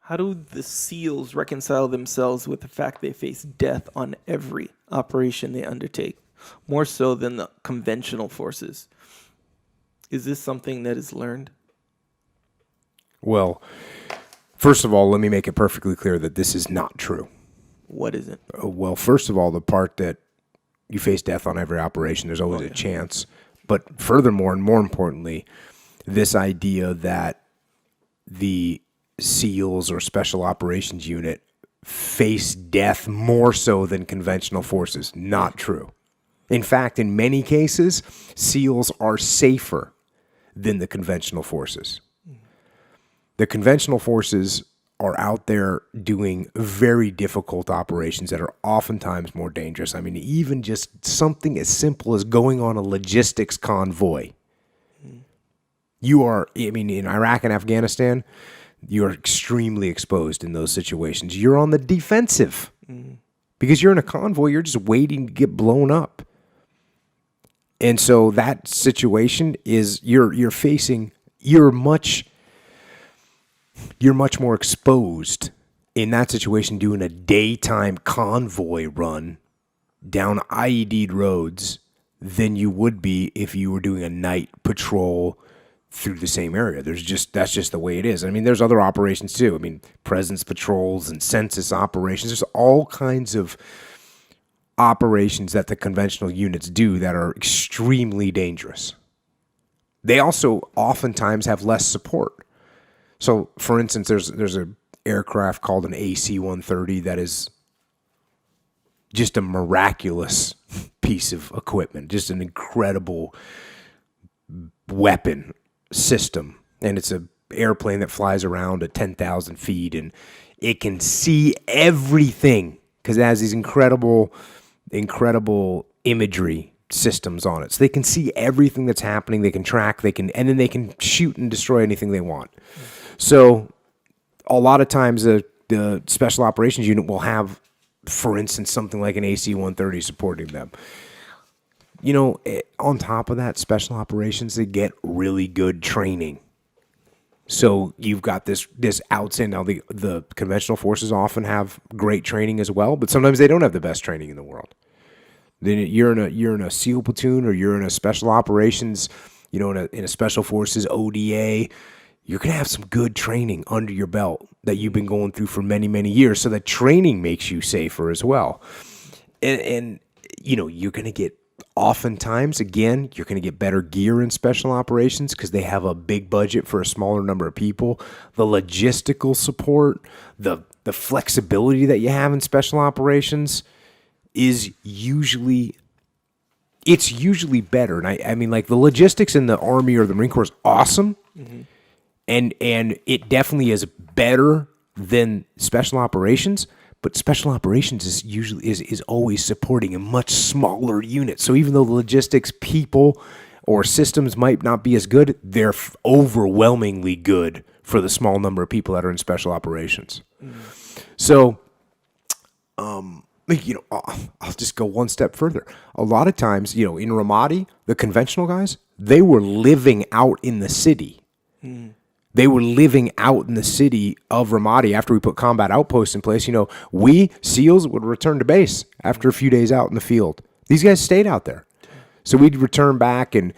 How do the SEALs reconcile themselves with the fact they face death on every operation they undertake, more so than the conventional forces? Is this something that is learned? Well, first of all, let me make it perfectly clear that this is not true. What is it? Well, first of all, the part that you face death on every operation, there's always a chance. But furthermore, and more importantly, this idea that the SEALs or Special Operations Unit face death more so than conventional forces, not true. In fact, in many cases, SEALs are safer than the conventional forces. The conventional forces are out there doing very difficult operations that are oftentimes more dangerous. I mean, even just something as simple as going on a logistics convoy. In Iraq and Afghanistan, you're extremely exposed in those situations. You're on the defensive because you're in a convoy. You're just waiting to get blown up. And so that situation is you're much more exposed in that situation doing a daytime convoy run down IED'd roads than you would be if you were doing a night patrol through the same area. That's just the way it is. I mean, there's other operations too. I mean, presence patrols and census operations. There's all kinds of operations that the conventional units do that are extremely dangerous. They also oftentimes have less support. So, for instance, there's an aircraft called an AC-130 that is just a miraculous piece of equipment, just an incredible weapon system. And it's an airplane that flies around at 10,000 feet, and it can see everything because it has these incredible imagery systems on it. So they can see everything that's happening. They can track, and then they can shoot and destroy anything they want. So a lot of times the Special Operations Unit will have, for instance, something like an AC-130 supporting them. You know, on top of that, Special Operations, they get really good training. So you've got this outstanding. Now, the conventional forces often have great training as well, but sometimes they don't have the best training in the world. Then you're in a SEAL platoon or you're in a Special Operations, in a Special Forces ODA. You're going to have some good training under your belt that you've been going through for many, many years. So that training makes you safer as well. And you're going to get, oftentimes, again, you're going to get better gear in Special Operations because they have a big budget for a smaller number of people. The logistical support, the flexibility that you have in Special Operations is usually better. And I mean, like, the logistics in the Army or the Marine Corps is awesome. Mm-hmm. And it definitely is better than Special Operations, but Special Operations is always supporting a much smaller unit. So even though the logistics, people, or systems might not be as good, they're overwhelmingly good for the small number of people that are in Special Operations. Mm. So, I'll just go one step further. A lot of times, in Ramadi, the conventional guys, they were living out in the city. Mm. They were living out in the city of Ramadi after we put combat outposts in place. We, SEALs, would return to base after a few days out in the field. These guys stayed out there. So we'd return back and,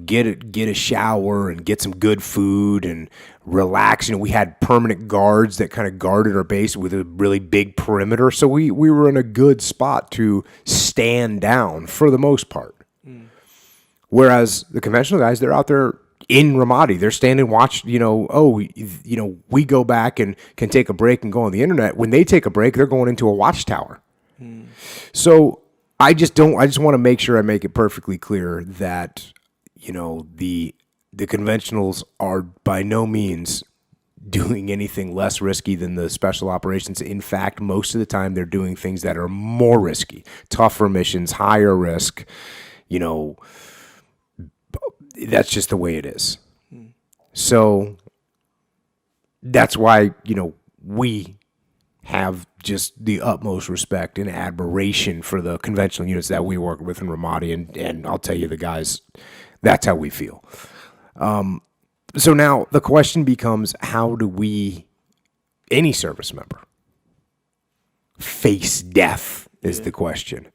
get a shower and get some good food and relax. We had permanent guards that kind of guarded our base with a really big perimeter. So we were in a good spot to stand down for the most part. Mm. Whereas the conventional guys, they're out there in Ramadi. They're standing watch, we go back and can take a break and go on the internet. When they take a break, they're going into a watchtower. Hmm. So I just want to make sure I make it perfectly clear that, the conventionals are by no means doing anything less risky than the Special Operations. In fact, most of the time they're doing things that are more risky, tougher missions, higher risk, that's just the way it is. So that's why, we have just the utmost respect and admiration for the conventional units that we work with in Ramadi. And I'll tell you, the guys, that's how we feel. So now the question becomes, how do we any service member. Face death is the question.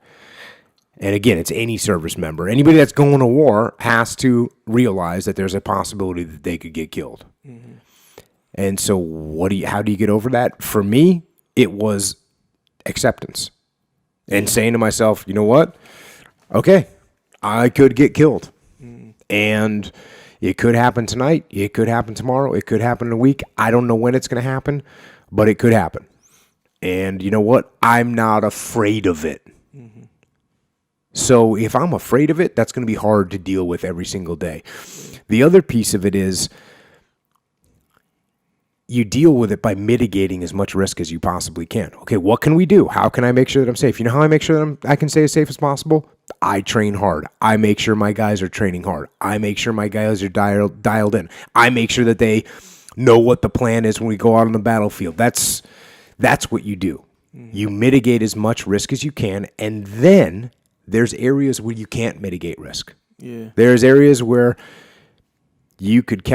And again, it's any service member. Anybody that's going to war has to realize that there's a possibility that they could get killed. Mm-hmm. And so how do you get over that? For me, it was acceptance. And saying to myself, you know what? Okay, I could get killed. Mm. And it could happen tonight. It could happen tomorrow. It could happen in a week. I don't know when it's going to happen, but it could happen. And you know what? I'm not afraid of it. Mm-hmm. So if I'm afraid of it, that's going to be hard to deal with every single day. The other piece of it is you deal with it by mitigating as much risk as you possibly can. Okay, what can we do? How can I make sure that I'm safe? You know how I make sure that I can stay as safe as possible? I train hard. I make sure my guys are training hard. I make sure my guys are dialed in. I make sure that they know what the plan is when we go out on the battlefield. That's what you do. Mm-hmm. You mitigate as much risk as you can, and then there's areas where you can't mitigate risk. Yeah. There's areas where you could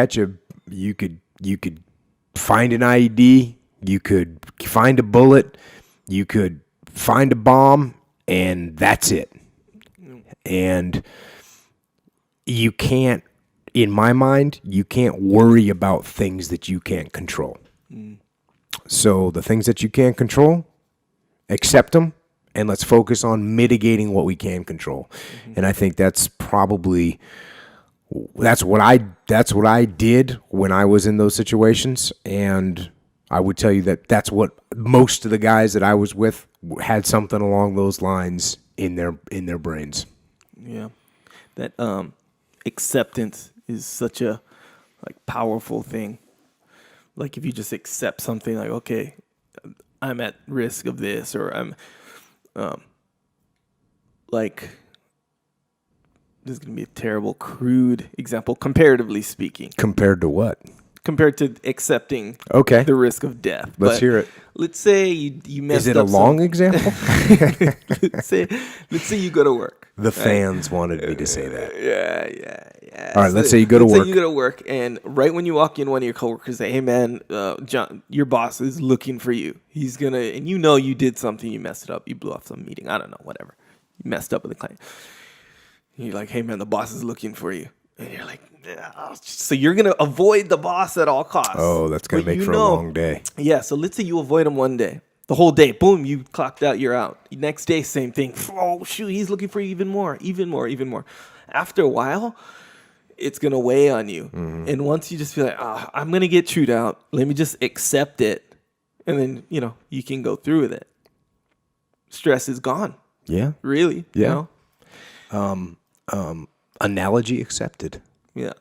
you could find an IED, you could find a bullet, you could find a bomb, and that's it. And you can't, in my mind, you can't worry about things that you can't control. Mm. So the things that you can't control, accept them, and let's focus on mitigating what we can control. Mm-hmm. And I think that's what I did when I was in those situations. And I would tell you that that's what most of the guys that I was with had something along those lines in their brains. Yeah. That acceptance is such a powerful thing. Like if you just accept something like, okay, I'm at risk of this, or I'm this is going to be a terrible, crude example, comparatively speaking. Compared to what? Compared to accepting the risk of death. Let's hear it. Let's say you messed up. Is it a long example? let's say you go to work. The fans wanted me to say that. Yeah. All right, let's say you go to work. Let's say you go to work, and right when you walk in, one of your coworkers say, "Hey, man, John, your boss is looking for you. He's gonna," and you know you did something, you messed it up, you blew off some meeting, I don't know, whatever, you messed up with the client. You're like, "Hey, man, the boss is looking for you," and you're like, so you're gonna avoid the boss at all costs. Oh, that's gonna make for a long day. Yeah. So let's say you avoid him one day. The whole day, boom, you clocked out, you're out. Next day, same thing. Oh, shoot, he's looking for you even more. After a while, it's going to weigh on you. Mm-hmm. And once you just feel like, I'm going to get chewed out, let me just accept it. And then, you can go through with it. Stress is gone. Yeah. Really. Yeah. Analogy accepted. Yeah.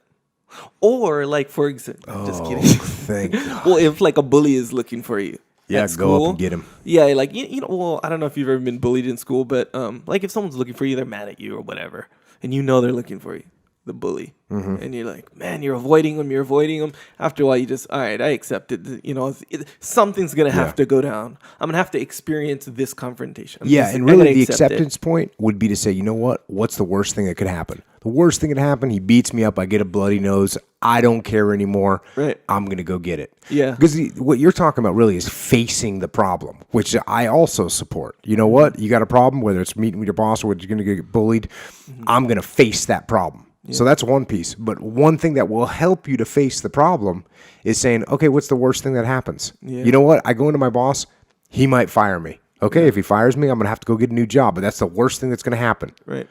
Or for example, just kidding. Thank God. Well, if a bully is looking for you. Yeah, go up and get him. Yeah, well, I don't know if you've ever been bullied in school, but if someone's looking for you, they're mad at you or whatever, and they're looking for you, the bully, mm-hmm. and you're like, man, you're avoiding them. After a while, you just, all right, I accept it. Something's gonna have to go down. I'm gonna have to experience this confrontation. And really, the acceptance point would be to say, you know what? What's the worst thing that could happen? The worst thing that could happen, he beats me up, I get a bloody nose, I don't care anymore, right. I'm going to go get it. Yeah. Because what you're talking about really is facing the problem, which I also support. You know what? You got a problem, whether it's meeting with your boss or whether you're going to get bullied, mm-hmm. I'm going to face that problem. Yeah. So that's one piece. But one thing that will help you to face the problem is saying, okay, what's the worst thing that happens? Yeah. You know what? I go into my boss, he might fire me. Okay, if he fires me, I'm going to have to go get a new job, but that's the worst thing that's going to happen. Right.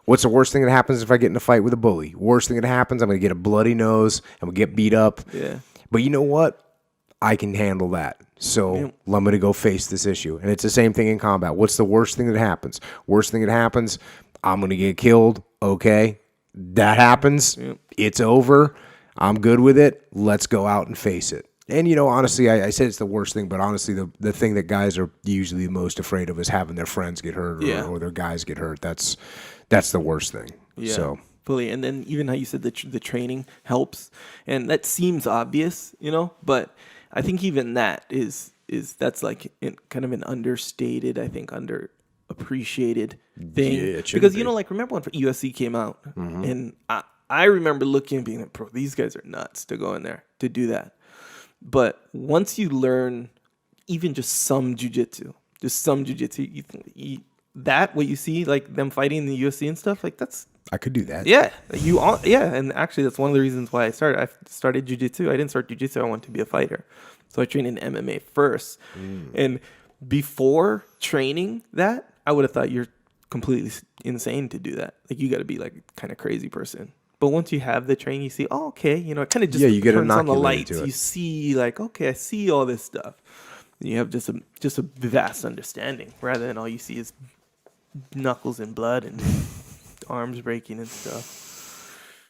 What's the worst thing that happens if I get in a fight with a bully? Worst thing that happens, I'm going to get a bloody nose. I'm going to get beat up. Yeah. But you know what? I can handle that. So I'm going to go face this issue. And it's the same thing in combat. What's the worst thing that happens? Worst thing that happens, I'm going to get killed. Okay. That happens. Yep. It's over. I'm good with it. Let's go out and face it. And, honestly, I said it's the worst thing, but honestly, the thing that guys are usually the most afraid of is having their friends get hurt or their guys get hurt. That's the worst thing. Yeah, so. Fully. And then even how you said that the training helps, and that seems obvious, but I think even that is that's kind of an understated, I think, underappreciated thing. Yeah, it should because be. Remember when USC came out, mm-hmm. and I remember looking and being like, bro, these guys are nuts to go in there to do that. But once you learn even just some jujitsu, what you see, like them fighting in the UFC and stuff, like that's, I could do that. yeah, and actually that's one of the reasons why I started jujitsu. I didn't start jujitsu. I wanted to be a fighter, so I trained in MMA first. And before training that, I would have thought you're completely insane to do that. Like you got to be like kind of crazy person. But once you have the training, you see, oh, okay, you know, it kind of just you get turns on the inoculated lights. to it. You see, like, okay, I see all this stuff. And you have just a vast understanding, rather than all you see is knuckles and blood and arms breaking and stuff.